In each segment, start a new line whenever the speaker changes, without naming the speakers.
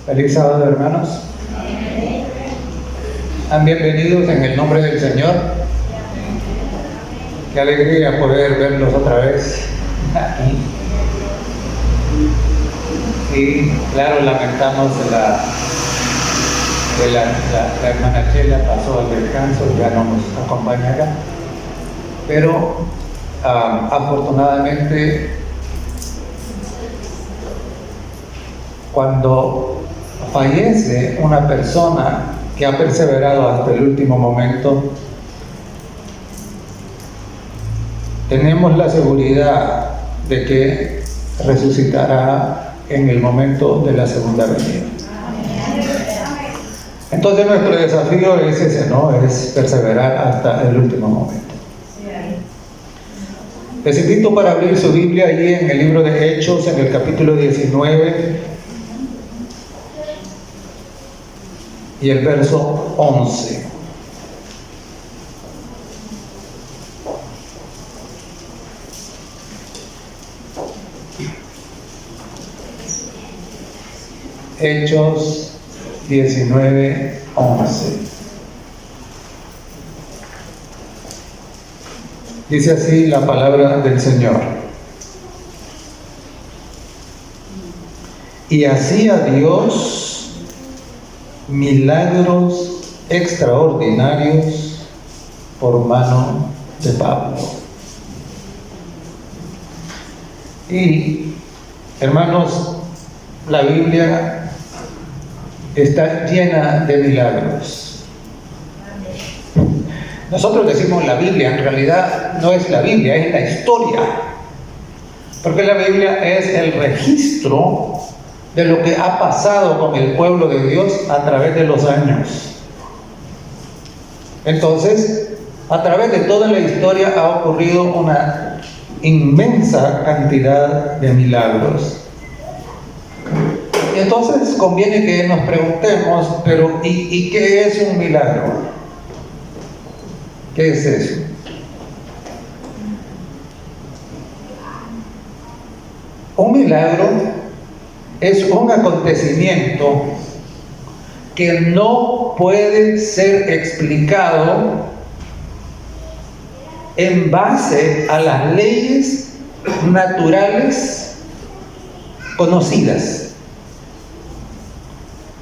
Feliz sábado, hermanos. Bienvenidos en el nombre del Señor. Qué alegría poder verlos otra vez aquí. Y claro, lamentamos la hermana Chela pasó al descanso, ya no nos acompañará. Pero afortunadamente, cuando fallece una persona que ha perseverado hasta el último momento, tenemos la seguridad de que resucitará en el momento de la segunda venida. Entonces nuestro desafío es ese, ¿no? Es perseverar hasta el último momento. Les invito para abrir su Biblia allí en el libro de Hechos, en el capítulo 19 y el verso 11. Hechos 19, 11. Dice así la palabra del Señor. Y hacía Dios milagros extraordinarios por mano de Pablo. Y, hermanos, la Biblia está llena de milagros. Nosotros decimos la Biblia, en realidad no es la Biblia, es la historia. Porque la Biblia es el registro de lo que ha pasado con el pueblo de Dios a través de los años. Entonces, a través de toda la historia ha ocurrido una inmensa cantidad de milagros. Y entonces conviene que nos preguntemos, pero ¿y qué es un milagro? ¿Qué es eso? Un milagro es un acontecimiento que no puede ser explicado en base a las leyes naturales conocidas.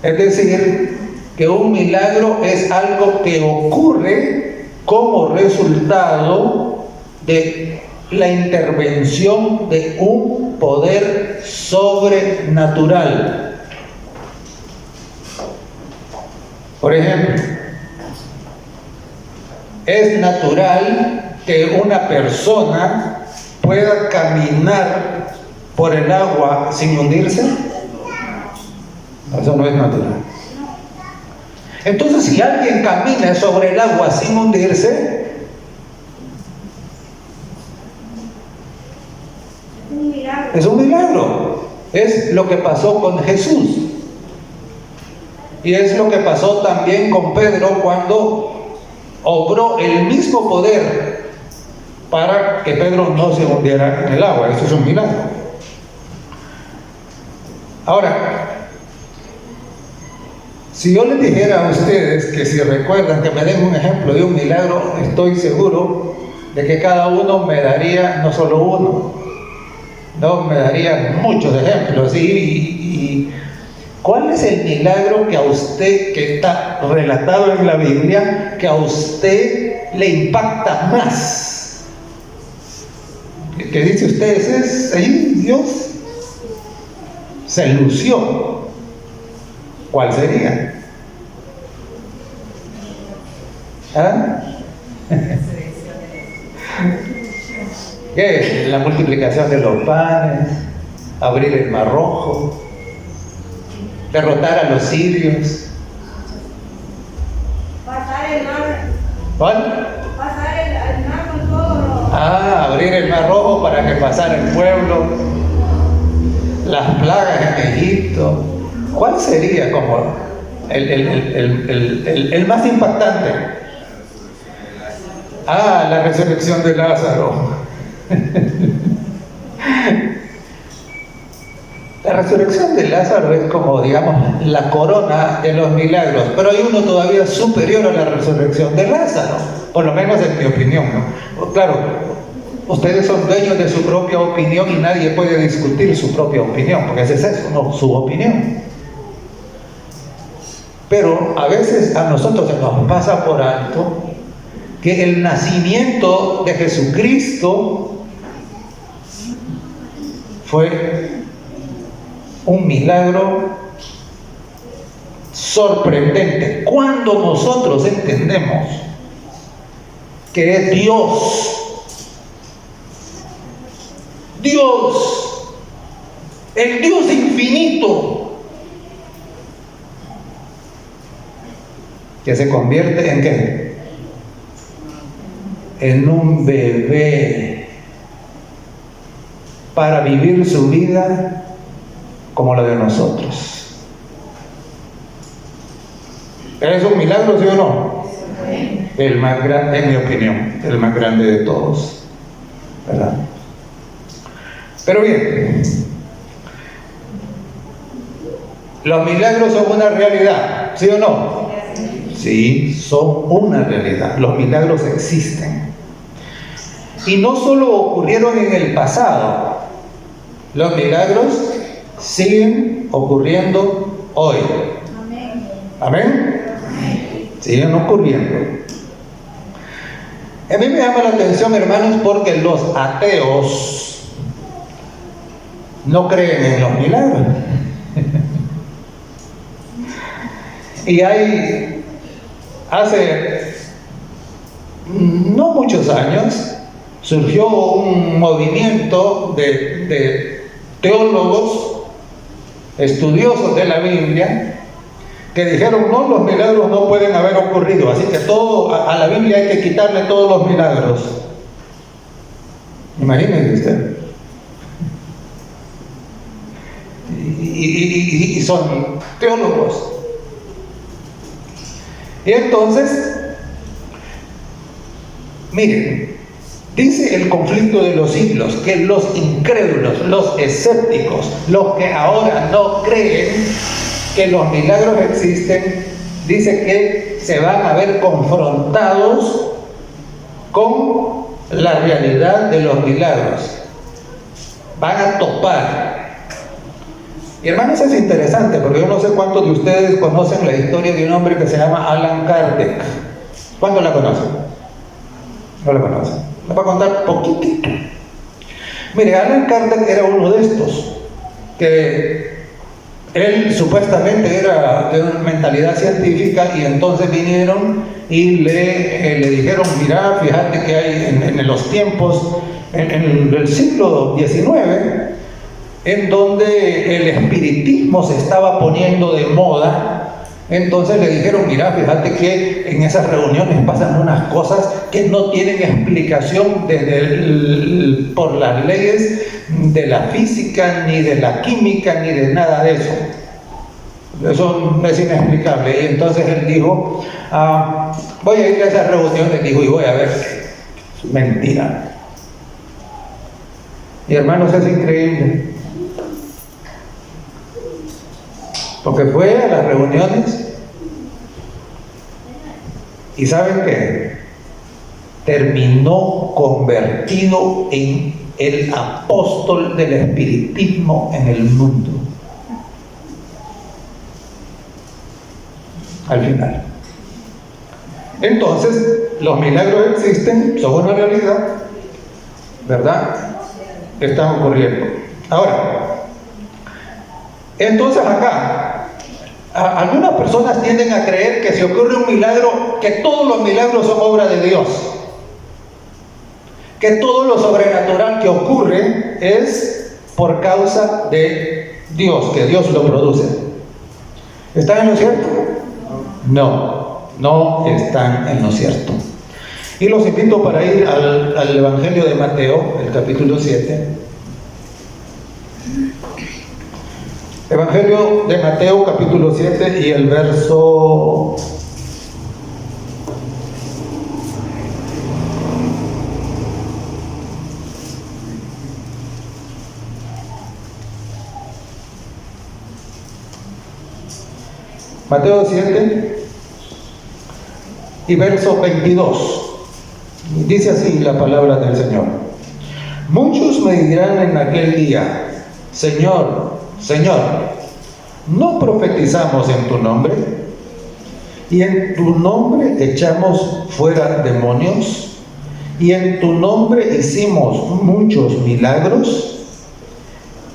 Es decir, que un milagro es algo que ocurre como resultado de la intervención de un poder sobrenatural. Por ejemplo, ¿es natural que una persona pueda caminar por el agua sin hundirse? Eso no es natural. Entonces, si alguien camina sobre el agua sin hundirse, es un milagro. Es lo que pasó con Jesús. Y es lo que pasó también con Pedro cuando obró el mismo poder para que Pedro no se hundiera en el agua. Eso es un milagro. Ahora, si yo les dijera a ustedes que si recuerdan, que me den un ejemplo de un milagro, estoy seguro de que cada uno me daría no solo uno, no, me daría muchos ejemplos. Y ¿cuál es el milagro que a usted, que está relatado en la Biblia, que a usted le impacta más? ¿Qué dice usted? Es ahí Dios se lució. ¿Cuál sería? ¿Ah? ¿Qué? La multiplicación de los panes, abrir el mar rojo, derrotar a los sirios.
Pasar el mar.
¿Cuál?
Pasar el mar con todo.
Abrir el mar rojo para que pasara el pueblo. Las plagas en Egipto. ¿Cuál sería como el más impactante? La resurrección de Lázaro. La resurrección de Lázaro es como, digamos, la corona de los milagros, pero hay uno todavía superior a la resurrección de Lázaro, por lo menos en mi opinión, ¿no? Claro, ustedes son dueños de su propia opinión y nadie puede discutir su propia opinión, porque ese es eso, no, su opinión. Pero a veces a nosotros se nos pasa por alto que el nacimiento de Jesucristo fue un milagro sorprendente. Cuando nosotros entendemos que es Dios, el Dios infinito, que se convierte en ¿qué? En un bebé para vivir su vida como la de nosotros. ¿Es un milagro, sí o no? El más grande, en mi opinión, el más grande de todos, ¿verdad? Pero bien, los milagros son una realidad, ¿sí o no? Sí, son una realidad. Los milagros existen. Y no solo ocurrieron en el pasado, los milagros siguen ocurriendo hoy. ¿Amén? Siguen ocurriendo. A mí me llama la atención, hermanos, porque los ateos no creen en los milagros. Y hace no muchos años surgió un movimiento de teólogos, estudiosos de la Biblia, que dijeron, no, los milagros no pueden haber ocurrido, así que a la Biblia hay que quitarle todos los milagros. Imagínense usted. Y son teólogos. Y entonces, miren, dice el conflicto de los siglos que los incrédulos, los escépticos, los que ahora no creen que los milagros existen, dice que se van a ver confrontados con la realidad de los milagros. Van a topar. Y hermanos, es interesante porque yo no sé cuántos de ustedes conocen la historia de un hombre que se llama Allan Kardec. ¿Cuántos la conocen? No la conocen. Les voy a contar poquitito. Mire, Allan Kardec era uno de estos, que él supuestamente era de una mentalidad científica y entonces vinieron y le dijeron, mira, fíjate que hay en los tiempos, en el siglo XIX, en donde el espiritismo se estaba poniendo de moda. Entonces le dijeron, mira, fíjate que en esas reuniones pasan unas cosas que no tienen explicación por las leyes de la física, ni de la química, ni de nada de eso. Eso es inexplicable. Y entonces él dijo, voy a ir a esas reuniones, dijo, y voy a ver. Mentira. Y hermanos, es increíble. Porque fue a las reuniones y ¿saben qué? Terminó convertido en el apóstol del espiritismo en el mundo. Al final. Entonces, los milagros existen, son una realidad, ¿verdad? Están ocurriendo. Ahora, entonces acá, algunas personas tienden a creer que si ocurre un milagro, que todos los milagros son obra de Dios. Que todo lo sobrenatural que ocurre es por causa de Dios, que Dios lo produce. ¿Están en lo cierto? No, no están en lo cierto. Y los invito para ir al Evangelio de Mateo, el capítulo 7. Evangelio de Mateo, capítulo 7 y el verso Mateo 7 y verso 22. Dice así la palabra del Señor. Muchos me dirán en aquel día: Señor, Señor, ¿no profetizamos en tu nombre? ¿Y en tu nombre echamos fuera demonios? ¿Y en tu nombre hicimos muchos milagros?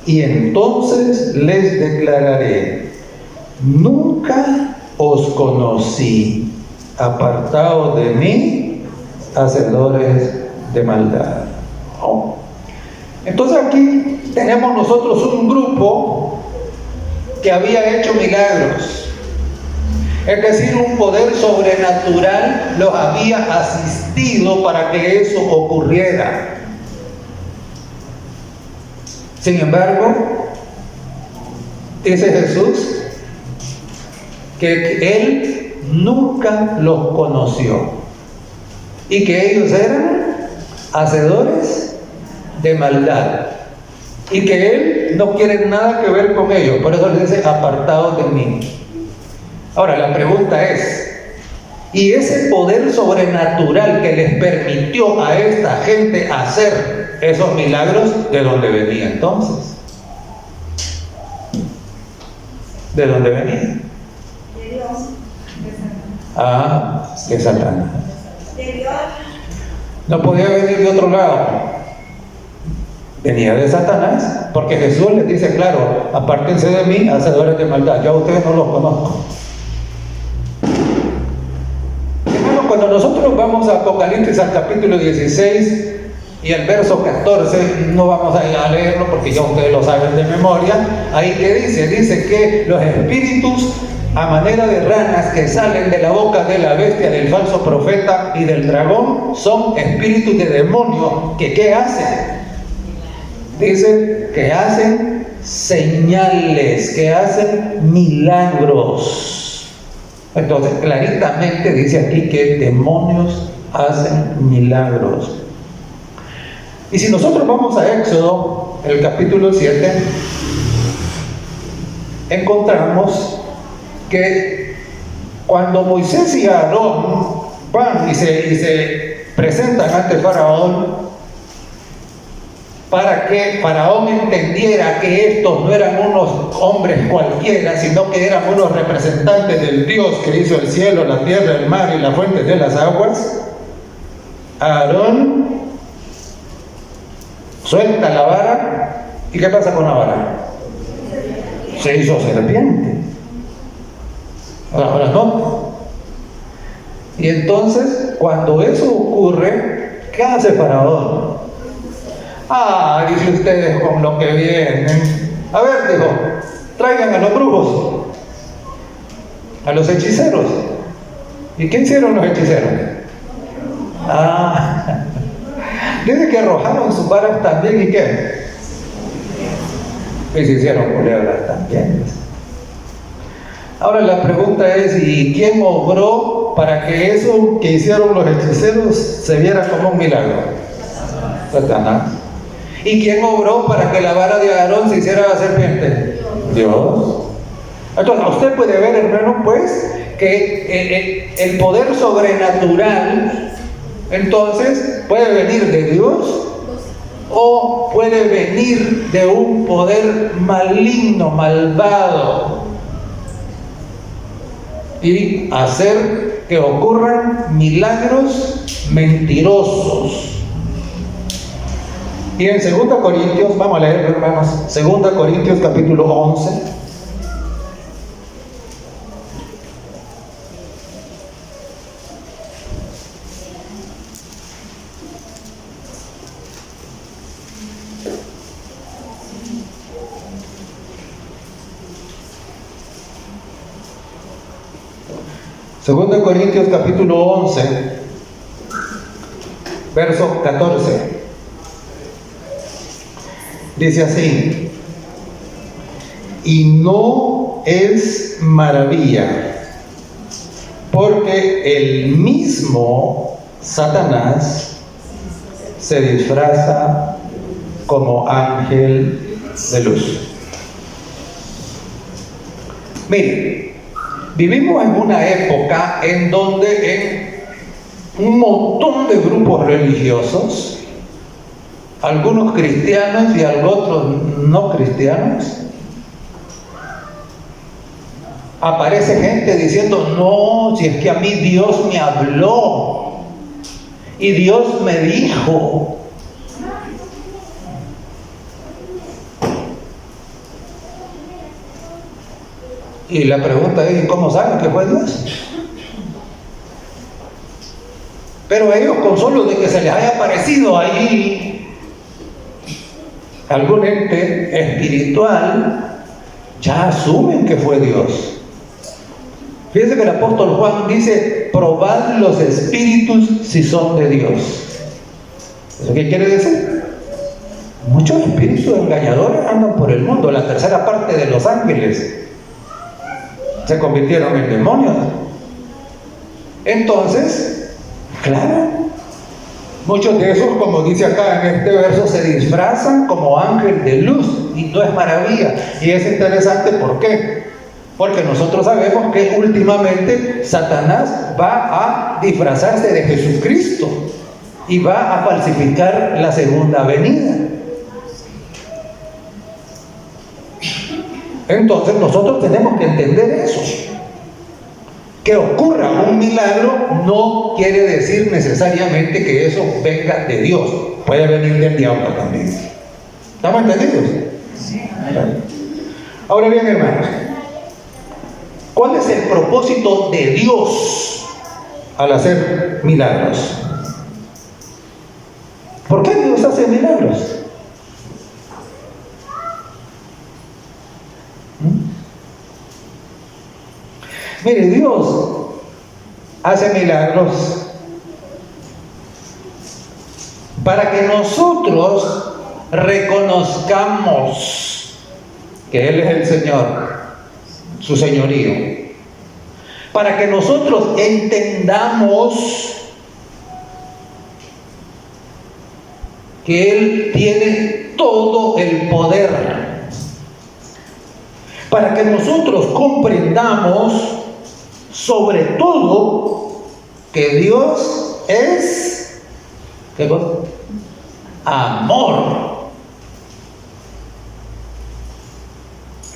Y entonces les declararé: nunca os conocí, apartados de mí, hacedores de maldad. Oh. Entonces aquí tenemos nosotros un grupo que había hecho milagros. Es decir, un poder sobrenatural los había asistido para que eso ocurriera. Sin embargo, dice Jesús que Él nunca los conoció y que ellos eran hacedores de maldad y que Él no quiere nada que ver con ellos. Por eso le dice: apartados de mí. Ahora la pregunta es: ¿y ese poder sobrenatural que les permitió a esta gente hacer esos milagros, de dónde venía entonces? ¿De dónde venía?
De Dios.
Ah, de Satanás.
De Dios.
No podía venir de otro lado. Venía de Satanás, porque Jesús les dice claro: apártense de mí, hacedores de maldad. Yo a ustedes no los conozco. Hermanos, cuando nosotros vamos a Apocalipsis al capítulo 16 y el verso 14, no vamos a leerlo porque ya ustedes lo saben de memoria. Ahí que dice que los espíritus a manera de ranas que salen de la boca de la bestia, del falso profeta y del dragón, son espíritus de demonios que ¿qué hacen? Dicen que hacen señales, que hacen milagros. Entonces claritamente dice aquí que demonios hacen milagros. Y si nosotros vamos a Éxodo, el capítulo 7, encontramos que cuando Moisés y Aarón van y se presentan ante Faraón, para que Faraón entendiera que estos no eran unos hombres cualquiera, sino que eran unos representantes del Dios que hizo el cielo, la tierra, el mar y las fuentes de las aguas, Aarón suelta la vara. ¿Y qué pasa con la vara? Se hizo serpiente. Ahora no. Y entonces, cuando eso ocurre, ¿qué hace Faraón? Dice ustedes con lo que vienen. A ver, dijo, traigan a los brujos, a los hechiceros. ¿Y qué hicieron los hechiceros? Dice que arrojaron sus varas también. ¿Y qué? Y se hicieron culebras también. Ahora la pregunta es: ¿y quién obró para que eso que hicieron los hechiceros se viera como un milagro? Satanás. ¿Y quién obró para que la vara de Aarón se hiciera la serpiente? Dios. Entonces usted puede ver, hermano, pues, que el poder sobrenatural entonces puede venir de Dios o puede venir de un poder maligno, malvado, y hacer que ocurran milagros mentirosos. Y en 2 Corintios, vamos a leer, hermanos, 2 Corintios capítulo 11. Segunda Corintios capítulo 11, verso 14. Dice así: y no es maravilla, porque el mismo Satanás se disfraza como ángel de luz. Mire, Vivimos en una época en donde en un montón de grupos religiosos, algunos cristianos y otros no cristianos, aparece gente diciendo, no, si es que a mí Dios me habló y Dios me dijo. Y la pregunta es, ¿cómo saben que fue Dios? Pero ellos, con solo de que se les haya aparecido ahí algún ente espiritual, ya asumen que fue Dios. Fíjense que el apóstol Juan dice, probad los espíritus si son de Dios. ¿Eso qué quiere decir? Muchos espíritus engañadores andan por el mundo. La tercera parte de los ángeles se convirtieron en demonios. Entonces, claro, muchos de esos, como dice acá en este verso, se disfrazan como ángel de luz, y no es maravilla. Y es interesante, ¿por qué? Porque nosotros sabemos que últimamente Satanás va a disfrazarse de Jesucristo y va a falsificar la segunda venida. Entonces nosotros tenemos que entender eso. Que ocurra un milagro no quiere decir necesariamente que eso venga de Dios. Puede venir del diablo también. ¿Estamos entendidos? Sí. Ahora bien, hermanos, ¿cuál es el propósito de Dios al hacer milagros? ¿Por qué Dios hace milagros? Mire, Dios hace milagros para que nosotros reconozcamos que Él es el Señor, su señorío, para que nosotros entendamos que Él tiene todo el poder, para que nosotros comprendamos sobre todo que Dios es, ¿qué cosa? Amor.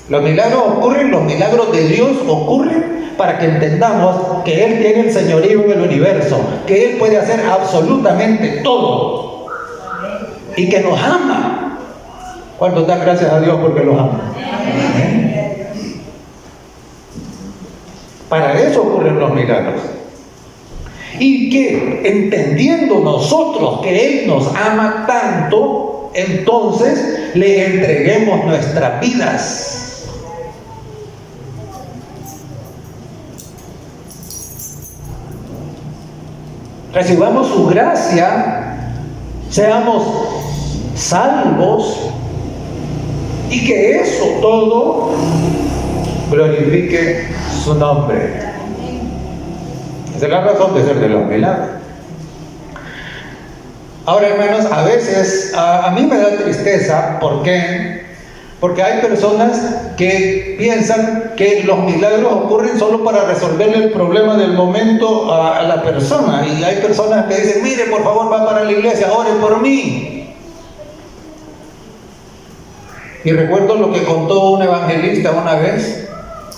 Los milagros de Dios ocurren para que entendamos que Él tiene el señorío en el universo, que Él puede hacer absolutamente todo y que nos ama. ¿Cuántos dan gracias a Dios porque los ama? Para eso ocurren los milagros. Y que entendiendo nosotros que Él nos ama tanto, entonces le entreguemos nuestras vidas. Recibamos su gracia, seamos salvos y que eso todo glorifique su nombre. Esa es la razón de ser de los milagros. Ahora, hermanos, a veces a mí me da tristeza. ¿Por qué? Porque hay personas que piensan que los milagros ocurren solo para resolverle el problema del momento a la persona. Y hay personas que dicen, mire, por favor, va para la iglesia, ore por mí. Y recuerdo lo que contó un evangelista una vez,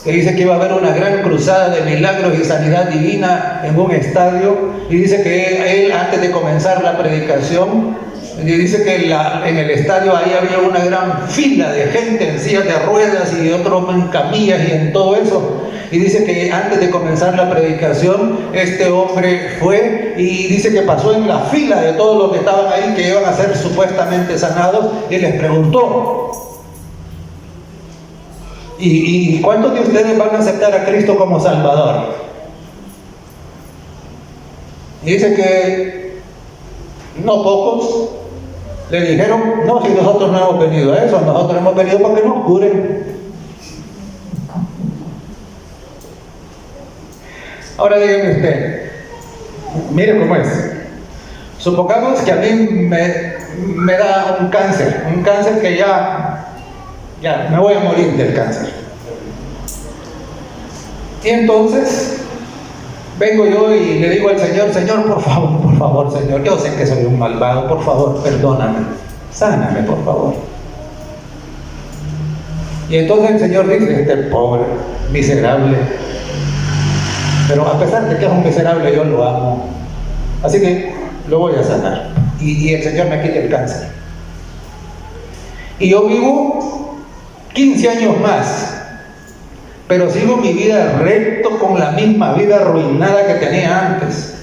que dice que iba a haber una gran cruzada de milagros y sanidad divina en un estadio, y dice que él antes de comenzar la predicación, y dice que en el estadio ahí había una gran fila de gente en sillas de ruedas y otros en camillas y en todo eso, y dice que antes de comenzar la predicación este hombre fue y dice que pasó en la fila de todos los que estaban ahí que iban a ser supuestamente sanados y les preguntó, ¿y cuántos de ustedes van a aceptar a Cristo como Salvador? Y dice que no pocos le dijeron, no, si nosotros no hemos venido a eso, nosotros hemos venido para que nos curen. Ahora dígame usted, mire cómo es. Supongamos que a mí me da un cáncer que ya me voy a morir del cáncer. Y entonces vengo yo y le digo al Señor, Señor, por favor, Señor, yo sé que soy un malvado, por favor, perdóname, sáname, por favor. Y entonces el Señor dice, este pobre, miserable, pero a pesar de que es un miserable, yo lo amo, así que lo voy a sanar. Y el Señor me quita el cáncer. Y yo vivo 15 años más, pero sigo mi vida recto con la misma vida arruinada que tenía antes.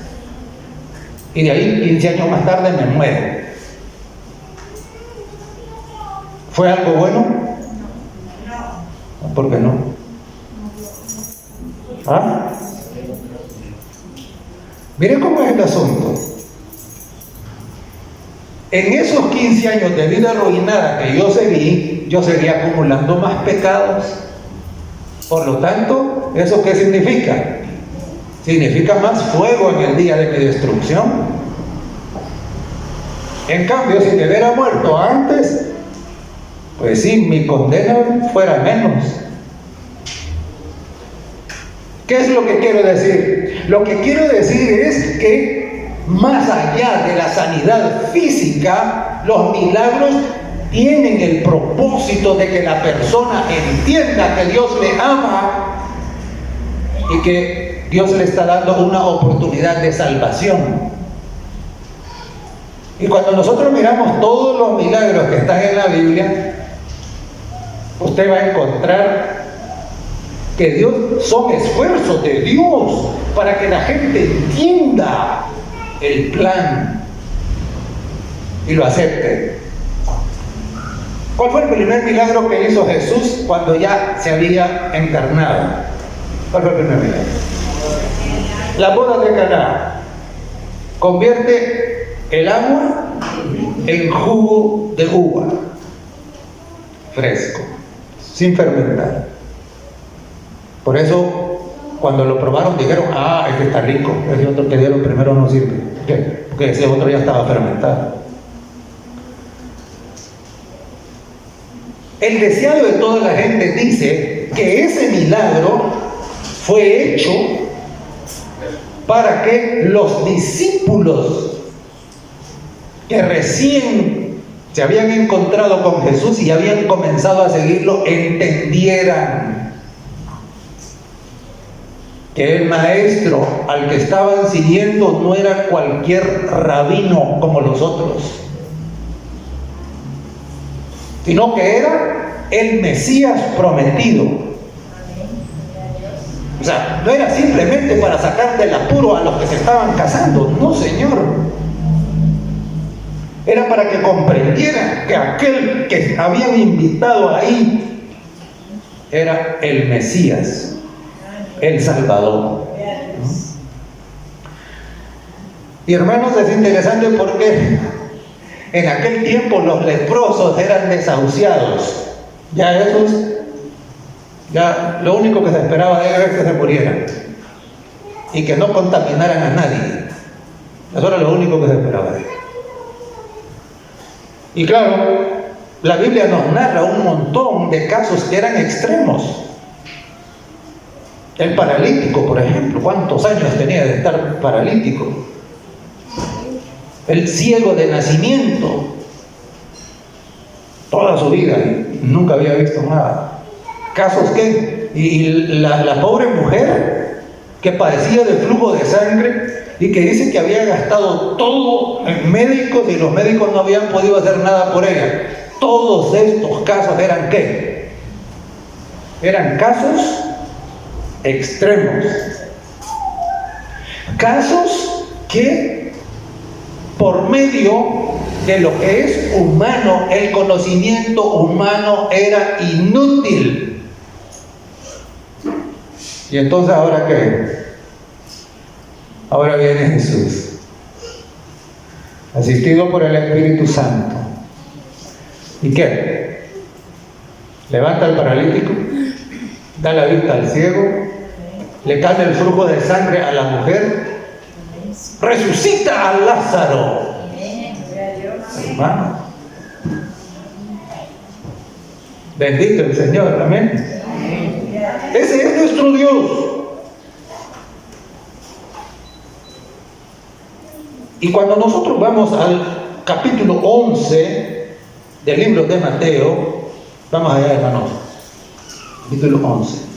Y de ahí 15 años más tarde me muero. ¿Fue algo bueno? ¿Por qué no? ¿Ah? Miren cómo es el asunto. En esos 15 años de vida arruinada que yo seguí, yo seguía acumulando más pecados. Por lo tanto, ¿eso qué significa? Significa más fuego en el día de mi destrucción. En cambio, si me hubiera muerto antes, pues sí, mi condena fuera menos. ¿Qué es lo que quiero decir? Lo que quiero decir es que más allá de la sanidad física, los milagros tienen el propósito de que la persona entienda que Dios le ama y que Dios le está dando una oportunidad de salvación. Y cuando nosotros miramos todos los milagros que están en la Biblia, usted va a encontrar que Dios son esfuerzos de Dios para que la gente entienda el plan y lo acepte. ¿Cuál fue el primer milagro que hizo Jesús cuando ya se había encarnado? ¿Cuál fue el primer milagro? La boda de Caná. Convierte el agua en jugo de uva fresco, sin fermentar. Por eso, cuando lo probaron, dijeron, este está rico, ese otro que dieron primero no sirve. ¿Por qué? Porque ese otro ya estaba fermentado. El deseado de toda la gente dice que ese milagro fue hecho para que los discípulos que recién se habían encontrado con Jesús y habían comenzado a seguirlo entendieran que el maestro al que estaban siguiendo no era cualquier rabino como los otros, sino que era el Mesías prometido. O sea, no era simplemente para sacar del apuro a los que se estaban casando, no, señor. Era para que comprendieran que aquel que habían invitado ahí era el Mesías, el Salvador. Y hermanos, es interesante porque en aquel tiempo los leprosos eran desahuciados. Ya esos, ya lo único que se esperaba de ellos es que se murieran y que no contaminaran a nadie. Eso era lo único que se esperaba de ellos. Y claro, la Biblia nos narra un montón de casos que eran extremos. El paralítico, por ejemplo, ¿cuántos años tenía de estar paralítico? El ciego de nacimiento, toda su vida, nunca había visto nada. Casos que, y la pobre mujer que padecía de flujo de sangre y que dice que había gastado todo en médicos y los médicos no habían podido hacer nada por ella. Todos estos casos eran ¿qué? Eran casos extremos. Casos que por medio de lo que es humano, el conocimiento humano era inútil. Y entonces, ¿ahora qué? Ahora viene Jesús, asistido por el Espíritu Santo. ¿Y qué? Levanta al paralítico, da la vista al ciego, le calma el flujo de sangre a la mujer, resucita a Lázaro. Hermano, bendito el Señor, amén. Ese es nuestro Dios. Y cuando nosotros vamos al capítulo 11 del libro de Mateo, vamos allá, hermanos, capítulo 11.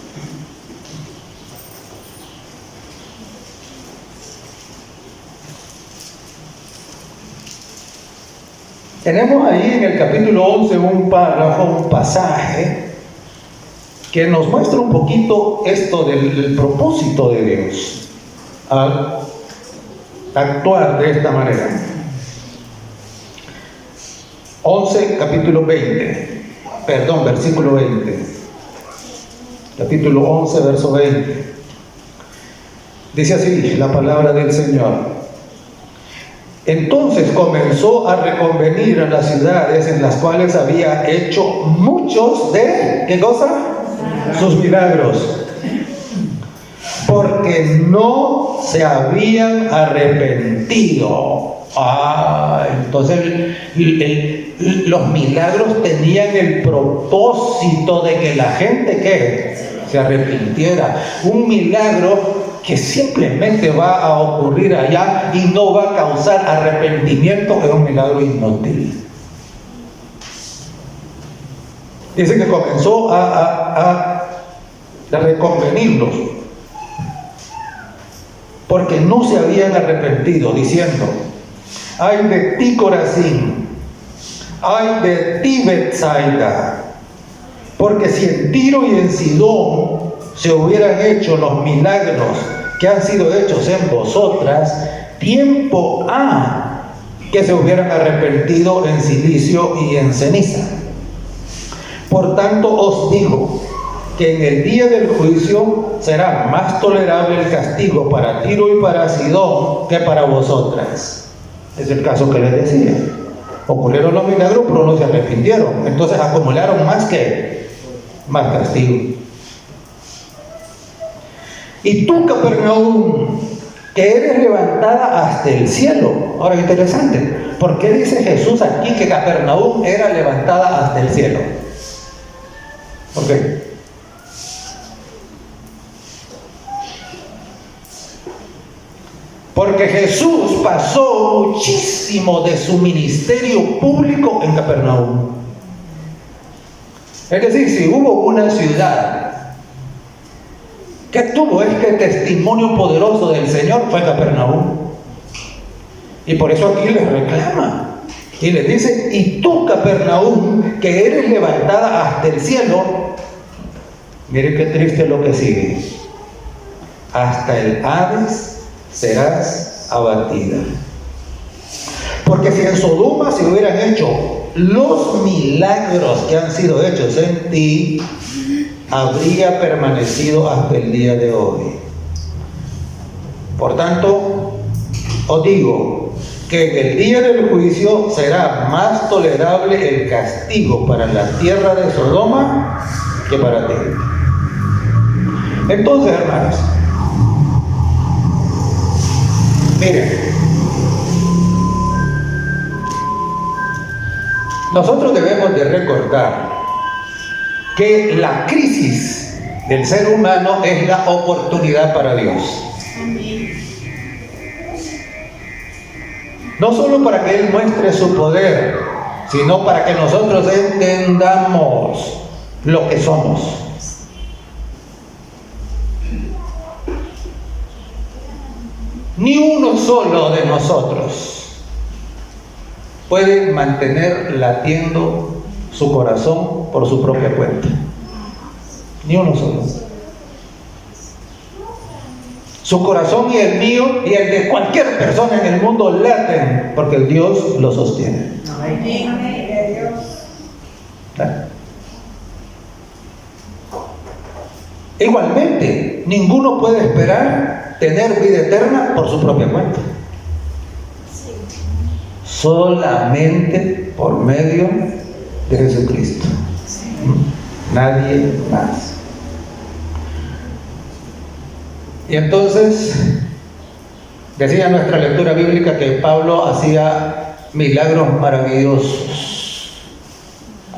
Tenemos ahí en el capítulo 11 un párrafo, un pasaje que nos muestra un poquito esto del propósito de Dios al actuar de esta manera. 11, capítulo 20, perdón, versículo 20. Capítulo 11, verso 20. Dice así la palabra del Señor. Entonces comenzó a reconvenir a las ciudades en las cuales había hecho muchos de, ¿qué cosa? Sus milagros. Porque no se habían arrepentido. Entonces los milagros tenían el propósito de que la gente ¿qué? Se arrepintiera. Un milagro que simplemente va a ocurrir allá y no va a causar arrepentimiento es un milagro inútil. Dice que comenzó a reconvenirlos porque no se habían arrepentido, diciendo: ay de ti, Corazín, ay de ti, Betsaida, porque si en Tiro y en Sidón se hubieran hecho los milagros que han sido hechos en vosotras, tiempo ha que se hubieran arrepentido en silicio y en ceniza. Por tanto os digo que en el día del juicio será más tolerable el castigo para Tiro y para Sidón que para vosotras. Es el caso que les decía. Ocurrieron los milagros, pero no se arrepintieron. Entonces acumularon más castigo. Y tú, Capernaum, que eres levantada hasta el cielo. Ahora, interesante. ¿Por qué dice Jesús aquí que Capernaum era levantada hasta el cielo? ¿Por qué? Porque Jesús pasó muchísimo de su ministerio público en Capernaum. Es decir, si hubo una ciudad que tuvo este testimonio poderoso del Señor, fue Capernaum. Y por eso aquí les reclama. Y les dice: y tú, Capernaum, que eres levantada hasta el cielo, mire qué triste lo que sigue, hasta el Hades serás abatida. Porque si en Sodoma se hubieran hecho los milagros que han sido hechos en ti, habría permanecido hasta el día de hoy. Por tanto, os digo que en el día del juicio será más tolerable el castigo para la tierra de Sodoma que para ti. Entonces, hermanos, miren, nosotros debemos de recordar que la crisis del ser humano es la oportunidad para Dios. No solo para que Él muestre su poder, sino para que nosotros entendamos lo que somos. Ni uno solo de nosotros puede mantener latiendo su corazón por su propia cuenta. Ni uno solo. Su corazón y el mío y el de cualquier persona en el mundo laten porque Dios lo sostiene. Igualmente, ninguno puede esperar tener vida eterna por su propia cuenta. Solamente por medio de Jesucristo. Nadie más. Y entonces, decía nuestra lectura bíblica que Pablo hacía milagros maravillosos.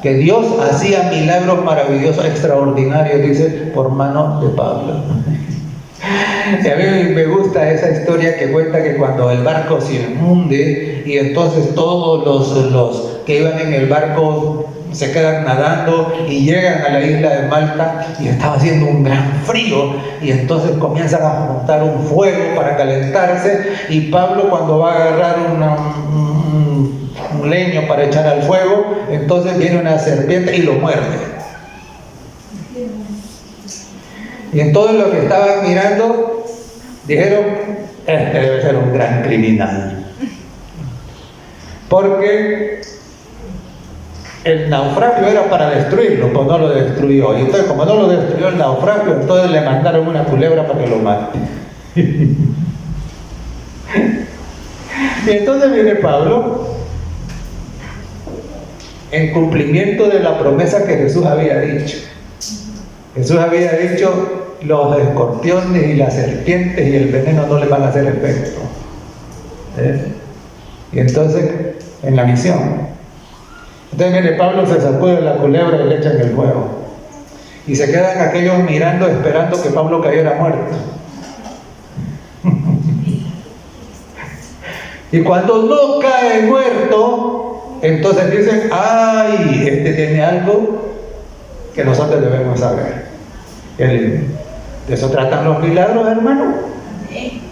Que Dios hacía milagros maravillosos, extraordinarios, dice, por mano de Pablo. Y a mí me gusta esa historia que cuenta que cuando el barco se hunde y entonces todos los que iban en el barco se quedan nadando y llegan a la isla de Malta y estaba haciendo un gran frío y entonces comienzan a montar un fuego para calentarse y Pablo cuando va a agarrar un leño para echar al fuego, entonces viene una serpiente y lo muerde. Y entonces los que estaban mirando dijeron, este debe ser un gran criminal. Porque el naufragio era para destruirlo, pues no lo destruyó. Y entonces como no lo destruyó el naufragio, entonces le mandaron una culebra para que lo mate. Y entonces viene Pablo, en cumplimiento de la promesa que Jesús había dicho. Jesús había dicho, los escorpiones y las serpientes y el veneno no le van a hacer efecto. Y entonces, en la misión. Entonces, mire, Pablo se sacude la culebra y le echa en el fuego. Y se quedan aquellos mirando, esperando que Pablo cayera muerto. Y cuando no cae muerto, entonces dicen, ¡ay! Este tiene algo que nosotros debemos saber. De eso tratan los milagros, hermano.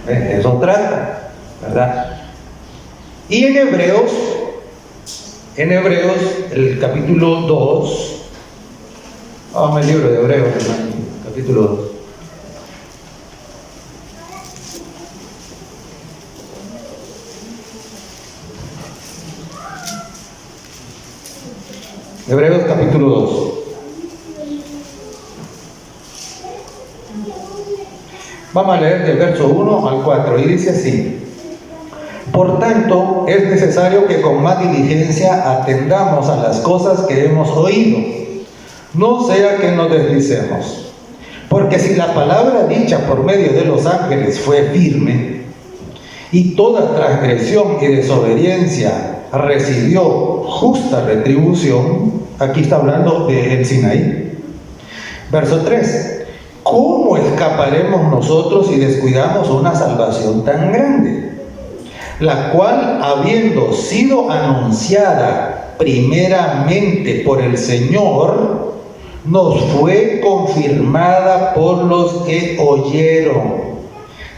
De eso trata, ¿verdad? Y en Hebreos, el capítulo 2, vamos al libro de Hebreos, hermano, capítulo 2. Hebreos capítulo 2. Vamos a leer del verso 1 al 4 y dice así: por tanto, es necesario que con más diligencia atendamos a las cosas que hemos oído, no sea que nos deslicemos. Porque si la palabra dicha por medio de los ángeles fue firme, y toda transgresión y desobediencia recibió justa retribución, aquí está hablando del Sinaí. Verso 3. ¿Cómo escaparemos nosotros si descuidamos una salvación tan grande? La cual, habiendo sido anunciada primeramente por el Señor, nos fue confirmada por los que oyeron,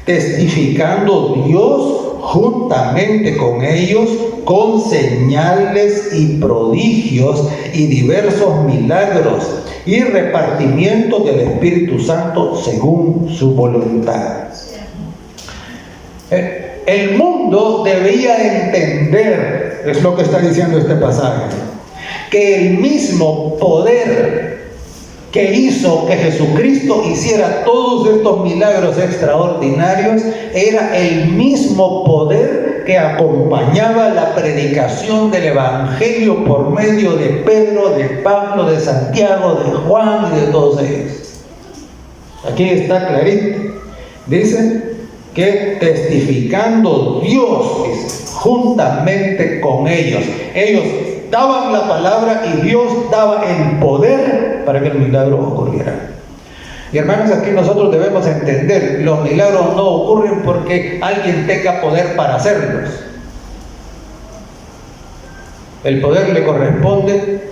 testificando Dios juntamente con ellos con señales y prodigios y diversos milagros y repartimiento del Espíritu Santo según su voluntad. El mundo debía entender, es lo que está diciendo este pasaje, que el mismo poder que hizo que Jesucristo hiciera todos estos milagros extraordinarios era el mismo poder que acompañaba la predicación del Evangelio por medio de Pedro, de Pablo, de Santiago, de Juan y de todos ellos. Aquí está clarito. Dice que testificando Dios, dice, juntamente con ellos. Ellos daban la palabra y Dios daba el poder para que el milagro ocurriera. Y hermanos, aquí nosotros debemos entender, los milagros no ocurren porque alguien tenga poder para hacerlos. El poder le corresponde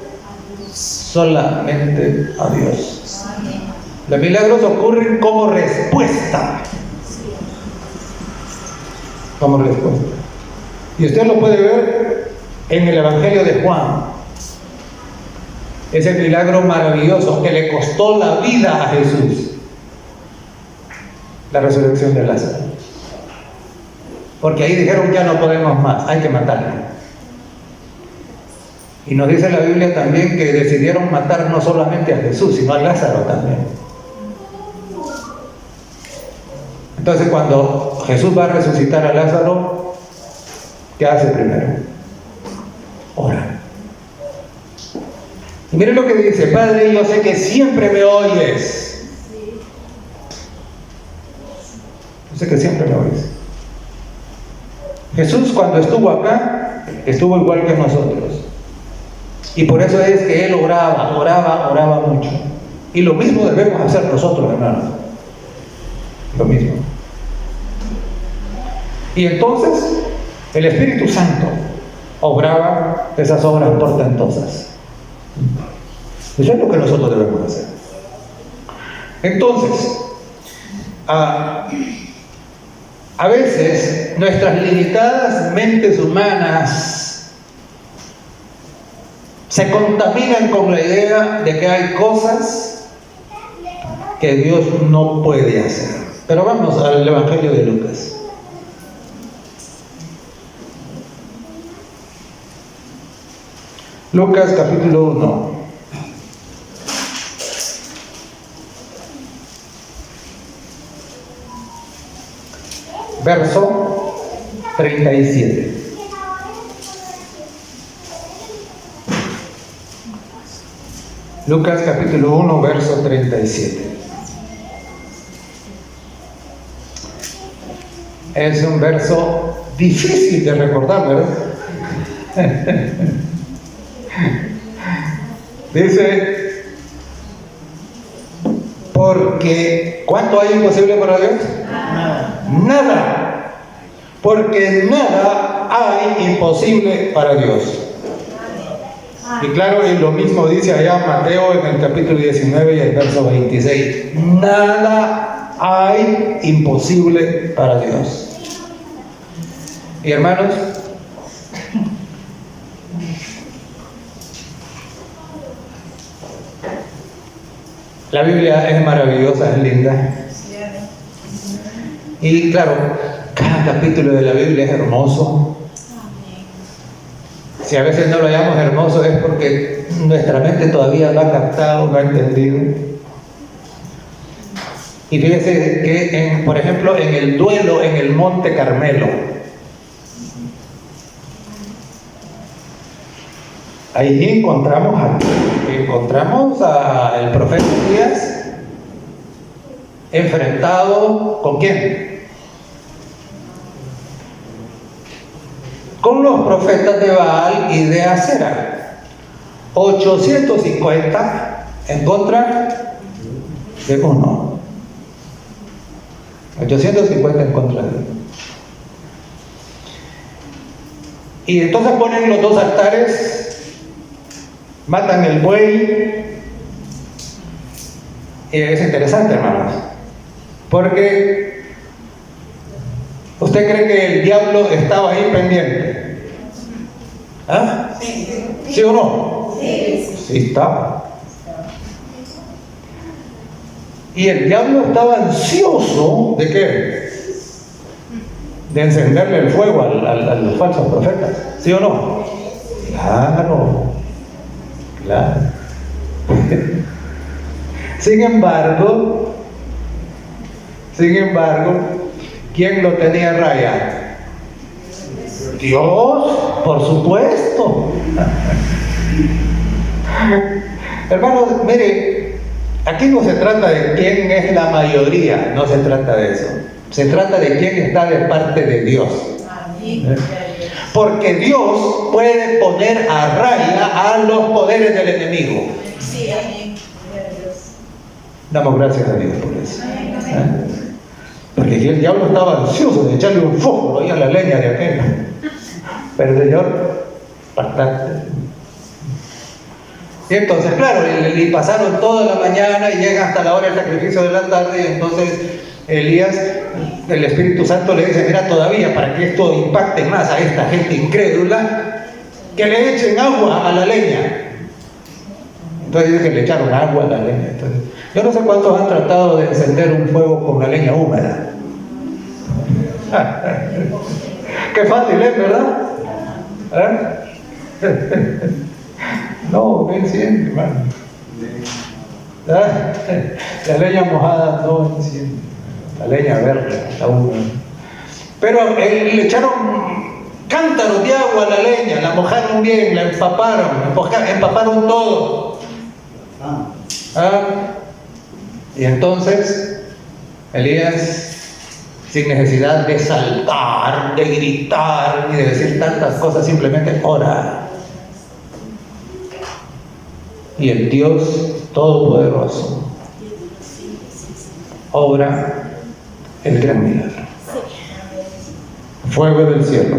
solamente a Dios. Los milagros ocurren como respuesta. Como respuesta. Y usted lo puede ver en el Evangelio de Juan. Ese milagro maravilloso que le costó la vida a Jesús. La resurrección de Lázaro. Porque ahí dijeron, ya no podemos más, hay que matarlo. Y nos dice la Biblia también que decidieron matar no solamente a Jesús, sino a Lázaro también. Entonces cuando Jesús va a resucitar a Lázaro, ¿qué hace primero? Ora. Y miren lo que dice: Padre, yo sé que siempre me oyes. Yo sé que siempre me oyes. Jesús cuando estuvo acá, estuvo igual que nosotros. Y por eso es que Él oraba mucho. Y lo mismo debemos hacer nosotros, hermanos. lo mismo. Y entonces el Espíritu Santo obraba esas obras portentosas. Eso es lo que nosotros debemos hacer. Entonces, a veces nuestras limitadas mentes humanas se contaminan con la idea de que hay cosas que Dios no puede hacer. Pero vamos al Evangelio de Lucas. Lucas capítulo 1. Verso 37. Lucas capítulo 1, verso 37. Es un verso difícil de recordar, ¿verdad? Dice, porque ¿cuánto hay imposible para Dios? Nada. Porque nada hay imposible para Dios. Y claro, y lo mismo dice allá Mateo en el capítulo 19 y el verso 26. Nada hay imposible para Dios. Y hermanos, la Biblia es maravillosa, es linda. Y claro, cada capítulo de la Biblia es hermoso. Si a veces no lo llamamos hermoso es porque nuestra mente todavía no ha captado, no ha entendido. Y fíjense que, por ejemplo, en el duelo en el Monte Carmelo, ahí encontramos al profeta Elías enfrentado ¿con quién? Con los profetas de Baal y de Acera. 850 en contra de uno. 850 en contra de uno. Y entonces ponen los dos altares, matan el buey. Y es interesante, hermanos, porque ¿usted cree que el diablo estaba ahí pendiente? ¿Ah? ¿Sí o no? Sí estaba. Y el diablo estaba ansioso ¿de qué? De encenderle el fuego a los falsos profetas. ¿Sí o no? Claro. Sin embargo, ¿quién lo tenía a raya? Dios, por supuesto. Hermanos, mire, aquí no se trata de quién es la mayoría, no se trata de eso. Se trata de quién está de parte de Dios. Porque Dios puede poner a raya a los poderes del enemigo. Damos gracias a Dios por eso. Porque aquí el diablo estaba ansioso de echarle un fuego ahí a la leña de aquel. Pero el Señor, bastante. Y entonces, claro, y pasaron toda la mañana y llega hasta la hora del sacrificio de la tarde. Y entonces Elías, el Espíritu Santo le dice: mira, todavía para que esto impacte más a esta gente incrédula, que le echen agua a la leña. Entonces dice que le echaron agua a la leña. Entonces, yo no sé cuántos han tratado de encender un fuego con la leña húmeda. Qué fácil es, ¿verdad? No enciende, hermano. La leña mojada no enciende. La leña verde está húmeda. Pero le echaron cántaros de agua a la leña, la mojaron bien, la empaparon todo. Y entonces Elías, sin necesidad de saltar, de gritar, ni de decir tantas cosas, simplemente ora. Y el Dios Todopoderoso obra el gran milagro. Fuego del cielo.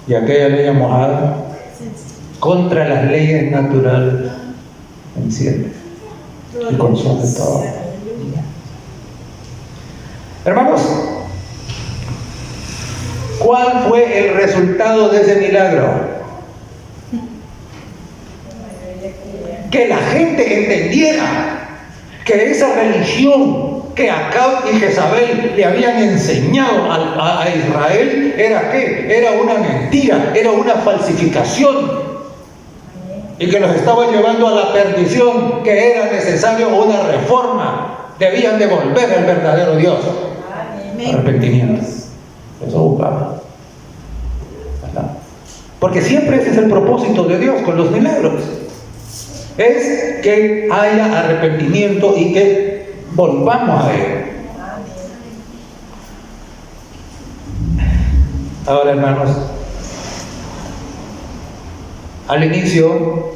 Y aquella leña mojada contra las leyes naturales enciende y consume todo. Hermanos, ¿cuál fue el resultado de ese milagro? Que la gente entendiera que esa religión que Acab y Jezabel le habían enseñado a Israel era ¿qué? Era una mentira, era una falsificación, y que los estaba llevando a la perdición, que era necesario una reforma, debían de volver al verdadero Dios. Arrepentimiento. Eso buscaba, ¿verdad? Porque siempre ese es el propósito de Dios con los milagros, es que haya arrepentimiento y que volvamos a Él. Ahora, hermanos, al inicio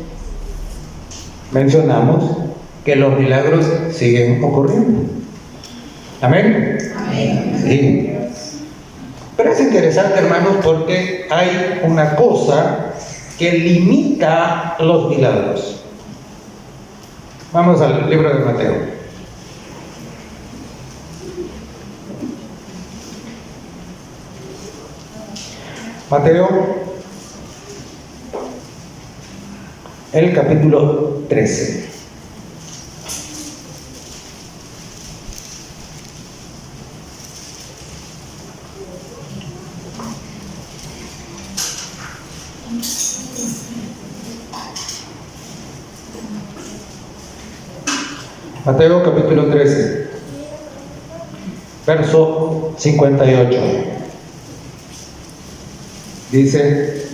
mencionamos que los milagros siguen ocurriendo. ¿Amén? Amén. Sí. Pero es interesante, hermanos, porque hay una cosa que limita los milagros. Vamos al libro de Mateo. Mateo, el capítulo 13. Mateo capítulo 13, verso 58. Dice: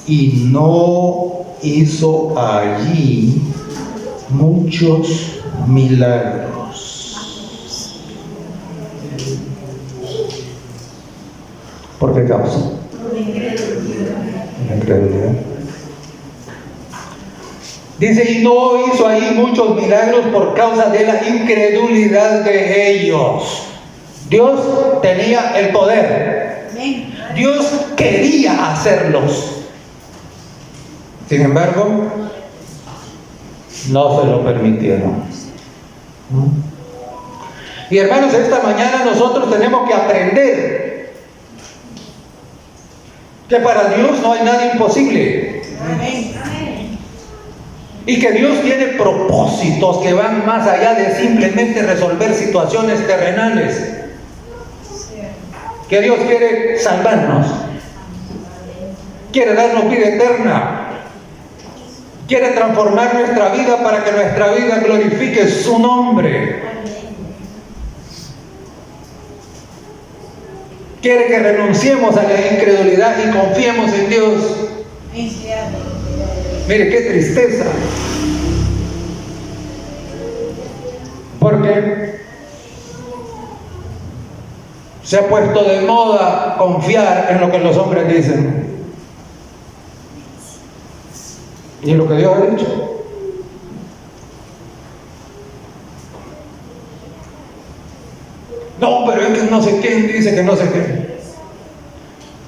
y no hizo allí muchos milagros. ¿Por qué causa? La incredulidad. Dice: y no hizo ahí muchos milagros por causa de la incredulidad de ellos. Dios tenía el poder. Dios quería hacerlos. Sin embargo, no se lo permitieron. Y hermanos, esta mañana nosotros tenemos que aprender que para Dios no hay nada imposible. Amén. Y que Dios tiene propósitos que van más allá de simplemente resolver situaciones terrenales. Que Dios quiere salvarnos, quiere darnos vida eterna, quiere transformar nuestra vida para que nuestra vida glorifique su nombre. Quiere que renunciemos a la incredulidad y confiemos en Dios. Mire qué tristeza, porque se ha puesto de moda confiar en lo que los hombres dicen y en lo que Dios ha dicho. No, pero es que no sé quién dice que no sé qué.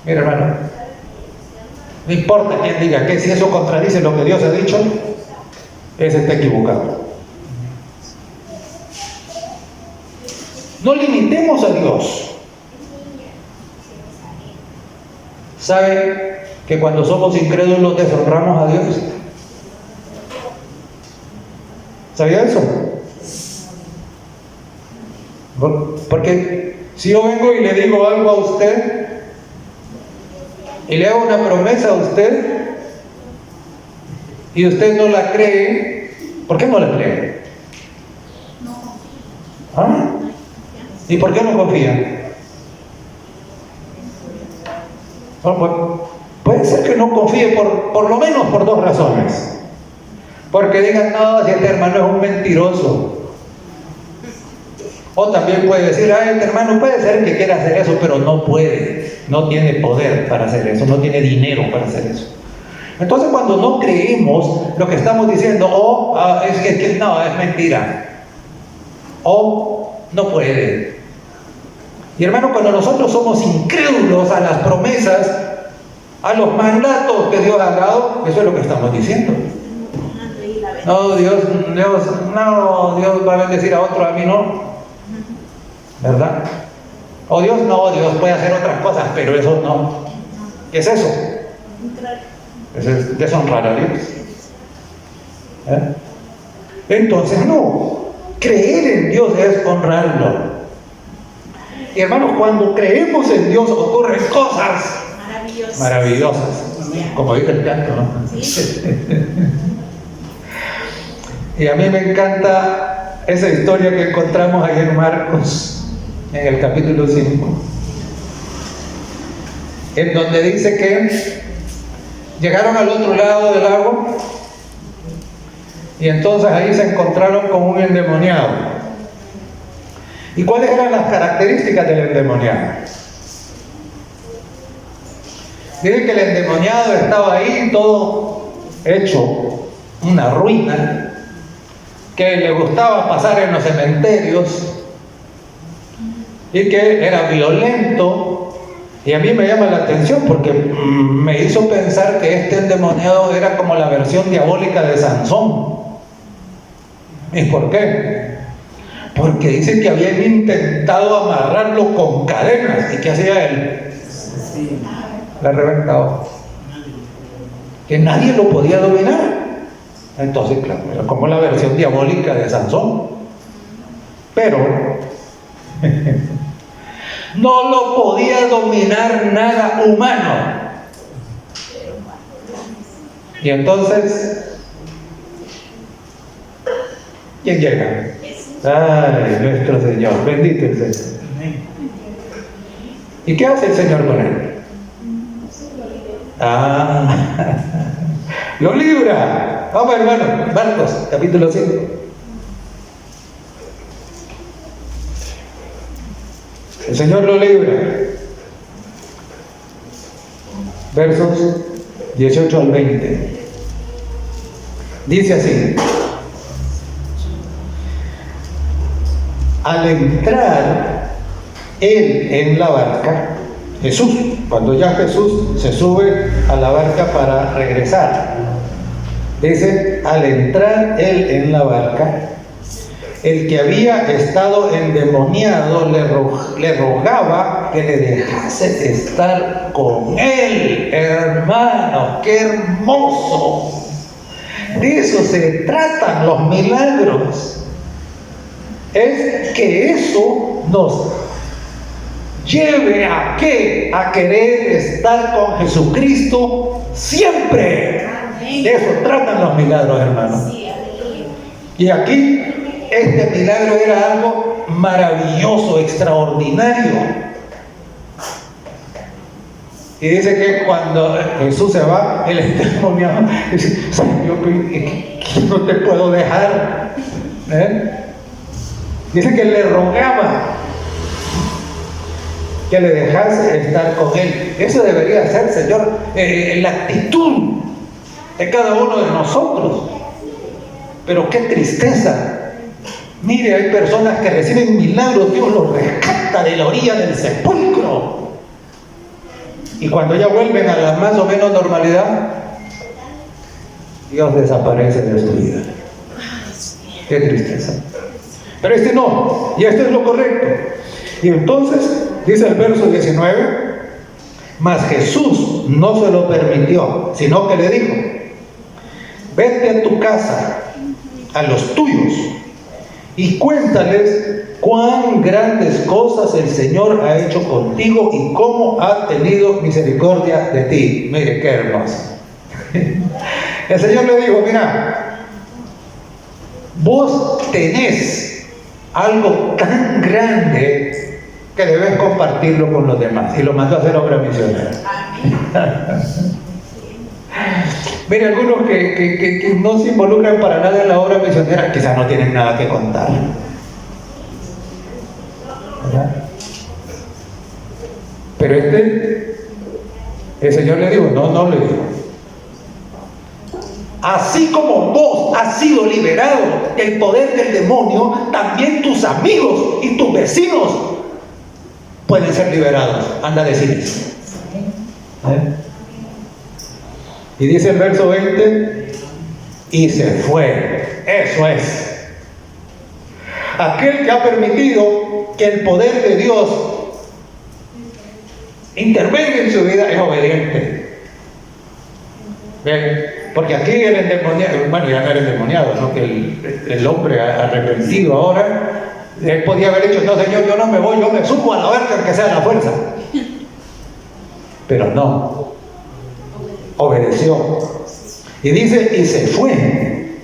Mira, hermano, no importa quién diga que, si eso contradice lo que Dios ha dicho, ese está equivocado. No limitemos a Dios. ¿Sabe que cuando somos incrédulos deshonramos a Dios? ¿Sabía eso? Porque si yo vengo y le digo algo a usted y le hago una promesa a usted y usted no la cree, ¿por qué no la cree? ¿Ah? ¿Y por qué no confía? Bueno, puede ser que no confíe por lo menos por dos razones. Porque digan: no, si este hermano es un mentiroso. O también puede decir: ay, este hermano puede ser que quiera hacer eso, pero no puede, no tiene poder para hacer eso, no tiene dinero para hacer eso. Entonces cuando no creemos lo que estamos diciendo, es que no, es mentira, o no puede. Y hermano, cuando nosotros somos incrédulos a las promesas, a los mandatos que Dios ha dado, eso es lo que estamos diciendo. No, Dios va a bendecir a otro, a mí no, ¿verdad? O Dios puede hacer otras cosas, pero eso no. ¿Qué es eso? Es deshonrar a Dios. Entonces no, creer en Dios es honrarlo. Y hermanos, cuando creemos en Dios ocurren cosas maravillosas, como dice el canto, ¿no? Sí. Y a mí me encanta esa historia que encontramos ahí en Marcos, en el capítulo 5, en donde dice que llegaron al otro lado del lago y entonces ahí se encontraron con un endemoniado. ¿Y cuáles eran las características del endemoniado? Dice que el endemoniado estaba ahí todo hecho una ruina, que le gustaba pasar en los cementerios y que era violento. Y a mí me llama la atención porque me hizo pensar que este endemoniado era como la versión diabólica de Sansón. ¿Y por qué? Porque dice que habían intentado amarrarlo con cadenas. ¿Y qué hacía él? La reventaba. Que nadie lo podía dominar. Entonces, claro, era como la versión diabólica de Sansón. Pero no lo podía dominar nada humano. Y entonces, ¿quién llega? Ay, nuestro Señor, bendito el Señor. ¿Y qué hace el Señor con él? Lo libra. Vamos, hermano, Marcos, capítulo 5. El Señor lo libra. Versos 18 al 20. Dice así: al entrar él en la barca, Jesús, cuando ya Jesús se sube a la barca para regresar, dice, al entrar él en la barca, el que había estado endemoniado le rogaba que le dejase estar con él. Hermano, qué hermoso. De eso se tratan los milagros. Es que eso nos lleve a ¿qué? A querer estar con Jesucristo siempre. De eso tratan los milagros, hermanos. Y aquí este milagro era algo maravilloso, extraordinario. Y dice que cuando Jesús se va, el endemoniado dice: Señor, que no te puedo dejar. Dice que le rogaba que le dejase estar con él. Eso debería ser, Señor, la actitud de cada uno de nosotros. Pero qué tristeza. Mire, hay personas que reciben milagros, Dios los rescata de la orilla del sepulcro. Y cuando ya vuelven a la más o menos normalidad, Dios desaparece de su vida. Qué tristeza. Pero este no, y este es lo correcto. Y entonces, dice el verso 19, mas Jesús no se lo permitió, sino que le dijo: vete a tu casa, a los tuyos, y cuéntales cuán grandes cosas el Señor ha hecho contigo y cómo ha tenido misericordia de ti. Mire qué hermoso. El Señor le dijo: mira, vos tenés algo tan grande que debes compartirlo con los demás. Y lo mandó a hacer obra misionera. Mire, algunos que no se involucran para nada en la obra misionera quizás no tienen nada que contar, ¿verdad? Pero el Señor le dijo: no le dijo, Así como vos has sido liberado del poder del demonio, también tus amigos y tus vecinos pueden ser liberados. Anda a decir eso. Y dice el verso 20, y se fue. Eso es. Aquel que ha permitido que el poder de Dios intervenga en su vida es obediente. ¿Ven? Porque aquí el endemoniado, bueno, ya no era endemoniado, ¿no? Que el hombre arrepentido ahora, él podía haber dicho, no señor, yo no me voy, yo me subo a la barca que sea la fuerza. Pero no, obedeció. Y dice, y se fue.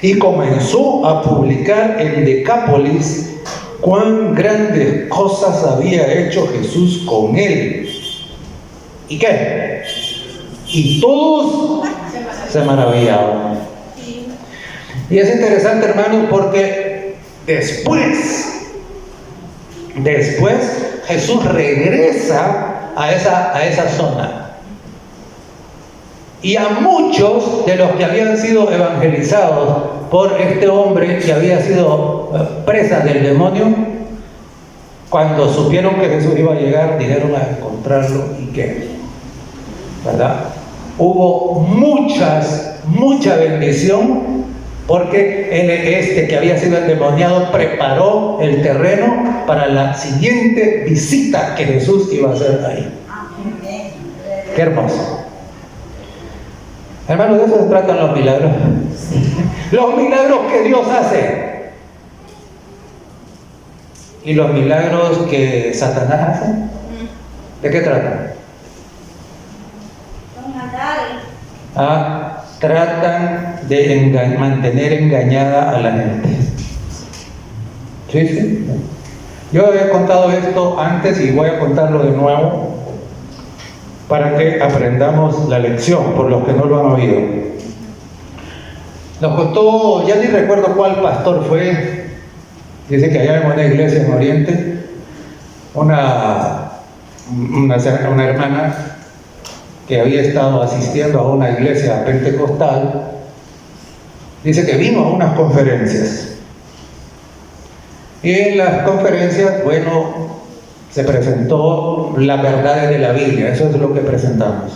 Y comenzó a publicar en Decápolis cuán grandes cosas había hecho Jesús con él. ¿Y qué? Y todos se maravillaban. Y es interesante, hermanos, porque después Jesús regresa a esa zona. Y a muchos de los que habían sido evangelizados por este hombre que había sido presa del demonio, cuando supieron que Jesús iba a llegar, dijeron a encontrarlo y qué, ¿verdad? Hubo mucha bendición, porque este que había sido endemoniado preparó el terreno para la siguiente visita que Jesús iba a hacer ahí. Qué hermoso. Hermanos, de eso se tratan los milagros. Los milagros que Dios hace y los milagros que Satanás hace. ¿De qué tratan? Tratan de mantener engañada a la gente. ¿Sí? Yo había contado esto antes y voy a contarlo de nuevo para que aprendamos la lección, por los que no lo han oído. Nos contó, ya ni recuerdo cuál pastor fue, dice que allá en una iglesia en Oriente, una hermana que había estado asistiendo a una iglesia pentecostal, dice que vino a unas conferencias. Y en las conferencias, bueno, se presentó las verdades de la Biblia, eso es lo que presentamos.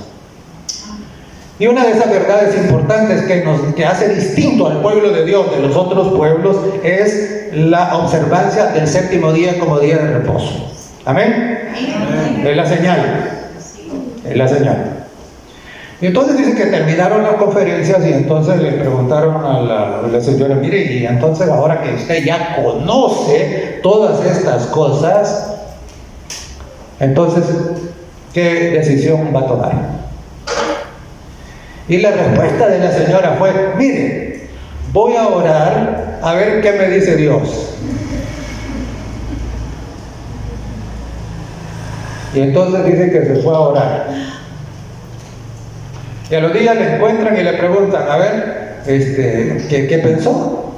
Y una de esas verdades importantes que hace distinto al pueblo de Dios de los otros pueblos es la observancia del séptimo día como día de reposo. ¿Amén? Es la señal. Es la señal. Y entonces dice que terminaron las conferencias y entonces le preguntaron a la señora, mire, y entonces ahora que usted ya conoce todas estas cosas, entonces, ¿qué decisión va a tomar? Y la respuesta de la señora fue, mire, voy a orar a ver qué me dice Dios. Y entonces dice que se fue a orar. Y a los días le encuentran y le preguntan, a ver, ¿qué pensó?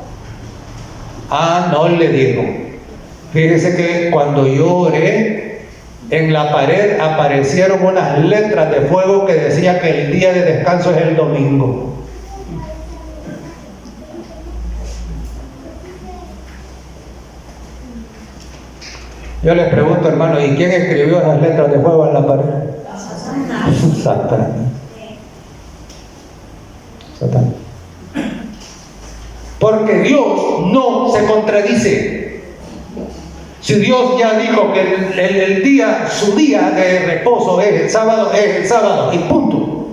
No, le digo, fíjese que cuando yo oré, en la pared aparecieron unas letras de fuego que decía que el día de descanso es el domingo. Yo les pregunto, hermano, ¿y quién escribió esas letras de fuego en la pared? Satanás. Satanás. Porque Dios no se contradice. Si Dios ya dijo que el día, su día de reposo es el sábado y punto.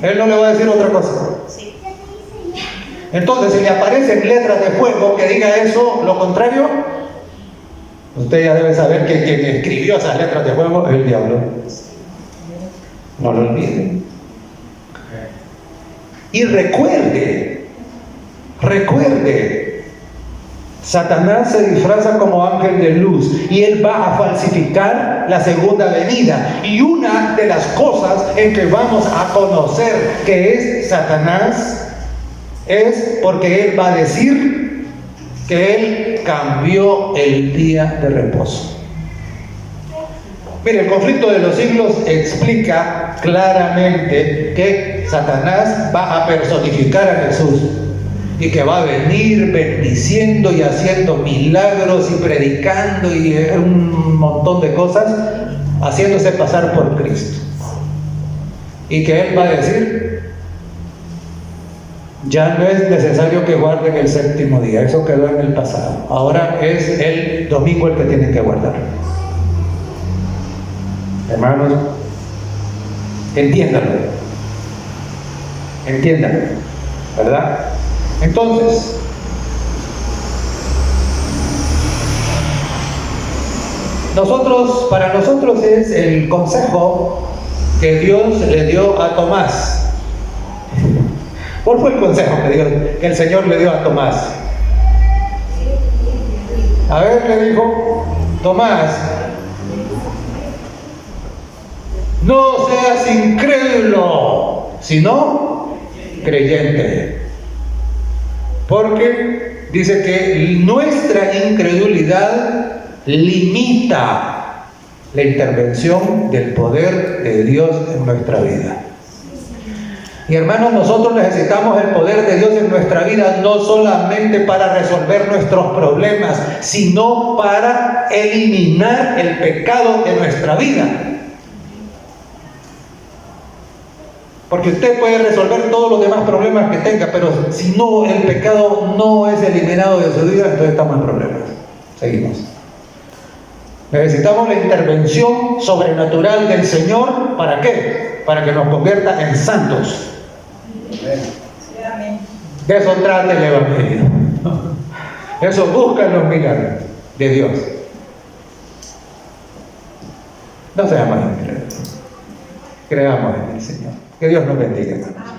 Él no le va a decir otra cosa. Entonces, si le aparecen letras de fuego que diga eso, lo contrario, usted ya debe saber que quien escribió esas letras de fuego es el diablo. No lo olviden. Y recuerde, Satanás se disfraza como ángel de luz y él va a falsificar la segunda venida. Y una de las cosas en que vamos a conocer que es Satanás es porque él va a decir que él cambió el día de reposo. Mire, el conflicto de los siglos explica claramente que Satanás va a personificar a Jesús y que va a venir bendiciendo y haciendo milagros y predicando y un montón de cosas, haciéndose pasar por Cristo. Y que Él va a decir: ya no es necesario que guarden el séptimo día, eso quedó en el pasado. Ahora es el domingo el que tienen que guardar. Hermanos, entiéndanlo, ¿verdad? Entonces, para nosotros es el consejo que Dios le dio a Tomás. ¿Cuál fue el consejo que el Señor le dio a Tomás? A ver, le dijo: Tomás, no seas incrédulo, sino creyente. Porque dice que nuestra incredulidad limita la intervención del poder de Dios en nuestra vida. Y hermanos, nosotros necesitamos el poder de Dios en nuestra vida no solamente para resolver nuestros problemas, sino para eliminar el pecado de nuestra vida. Porque usted puede resolver todos los demás problemas que tenga, pero si no, el pecado no es eliminado de su vida, entonces estamos en problemas. Seguimos. Necesitamos la intervención sobrenatural del Señor. ¿Para qué? Para que nos convierta en santos. De eso trata el Evangelio. Eso busca los milagros de Dios. No seamos incrédulos. Creamos en el Señor. Que Dios nos bendiga, hermanos.